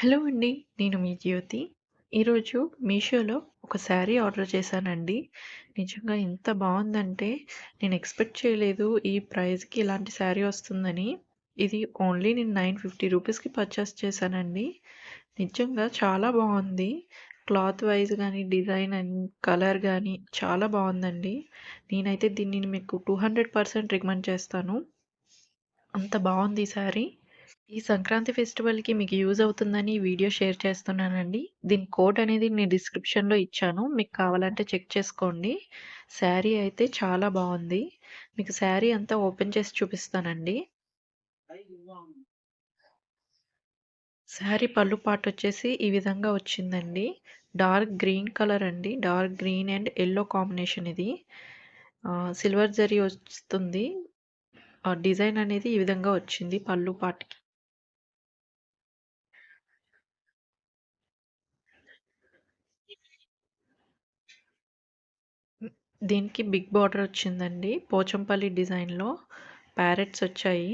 Hello అండి. నేను మీ జ్యోతి. ఈరోజు మీషోలో ఒక శారీ ఆర్డర్ చేశానండి. నిజంగా ఎంత బావుందంటే నేను ఎక్స్‌పెక్ట్ చేయలేదు ఈ ప్రైస్‌కి ఇలాంటి శారీ వస్తుందని. ఇది ఓన్లీ నేను 950 రూపీస్‌కి పర్చేస్ చేశానండి. నిజంగా చాలా బావుంది. క్లాత్ వైస్ గానీ, డిజైన్ అండ్ కలర్ గానీ చాలా బావుందండి. నేనైతే దీన్ని మీకు 200% రికమెండ్ చేస్తాను. అంత బావుంది ఈ శారీ. ఈ సంక్రాంతి ఫెస్టివల్‌కి మీకు యూజ్ అవుతుందని ఈ వీడియో షేర్ చేస్తున్నానండి. దీని కోడ్ అనేది నేను డిస్క్రిప్షన్‌లో ఇచ్చాను. మీకు కావాలంటే చెక్ చేసుకోండి. శారీ అయితే చాలా బావుంది. మీకు శారీ అంతా ఓపెన్ చేసి చూపిస్తానండి. శారీ పళ్ళు పార్ట్ వచ్చేసి ఈ విధంగా వచ్చిందండి. డార్క్ గ్రీన్ కలర్ అండి. Dark green and yellow combination ఇది. సిల్వర్ జరీ వస్తుంది. డిజైన్ అనేది ఈ విధంగా వచ్చింది పళ్ళు పార్ట్‌కి. దీనికి బిగ్ బార్డర్ వచ్చిందండి. పోచంపల్లి డిజైన్‌లో ప్యారెట్స్ వచ్చాయి.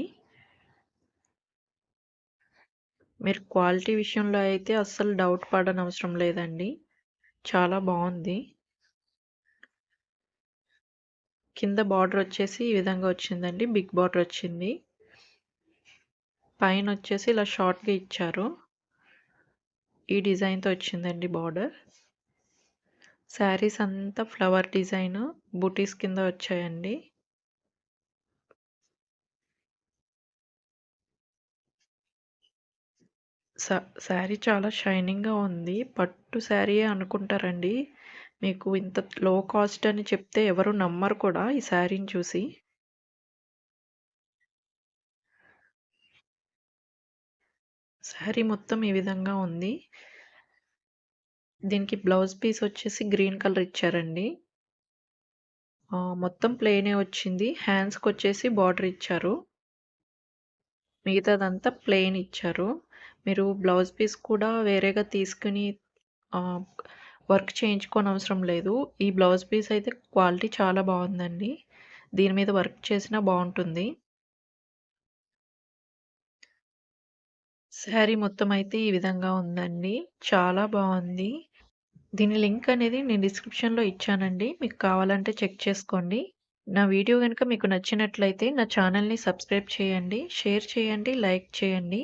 మీరు క్వాలిటీ విషయంలో అయితే అస్సలు డౌట్ పడనవసరం లేదండి. చాలా బావుంది. కింద బార్డర్ వచ్చేసి ఈ విధంగా వచ్చిందండి. బిగ్ బార్డర్ వచ్చింది. పైనొచ్చేసి ఇలా షార్ట్‌గా ఇచ్చారు. ఈ డిజైన్‌తో వచ్చిందండి బార్డర్. శారీస్ అంతా ఫ్లవర్ డిజైన్ బుటీస్ కింద వచ్చాయండి. శారీ చాలా షైనింగ్‌గా ఉంది. పట్టు శారీయే అనుకుంటారండి. మీకు ఇంత లో కాస్ట్ అని చెప్తే ఎవరు నమ్మరు కూడా ఈ శారీని చూసి. శారీ మొత్తం ఈ విధంగా ఉంది. దీనికి బ్లౌజ్ పీస్ వచ్చేసి గ్రీన్ కలర్ ఇచ్చారండి. మొత్తం ప్లెయినే వచ్చింది. హ్యాండ్స్‌కొచ్చేసి బార్డర్ ఇచ్చారు. మిగతాదంతా ప్లెయిన్ ఇచ్చారు. మీరు బ్లౌజ్ పీస్ కూడా వేరేగా తీసుకొని ఆహ్, వర్క్ చేయించుకోనవసరం లేదు. ఈ బ్లౌజ్ పీస్ అయితే క్వాలిటీ చాలా బావుందండి. దీని మీద వర్క్ చేసినా బావుంటుంది. శారీ మొత్తం అయితే ఈ విధంగా ఉందండి. చాలా బావుంది. దీని లింక్ అనేది నేను డిస్క్రిప్షన్‌లో ఇచ్చానండి. మీకు కావాలంటే చెక్ చేసుకోండి. నా వీడియో గనుక మీకు నచ్చినట్లయితే నా ఛానెల్‌ని సబ్స్క్రైబ్ చేయండి, షేర్ చేయండి, లైక్ చేయండి.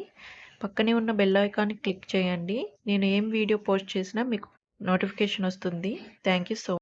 పక్కనే ఉన్న బెల్ ఐకాన్‌ని క్లిక్ చేయండి. నేను ఏం వీడియో పోస్ట్ చేసినా మీకు నోటిఫికేషన్ వస్తుంది. Thank you so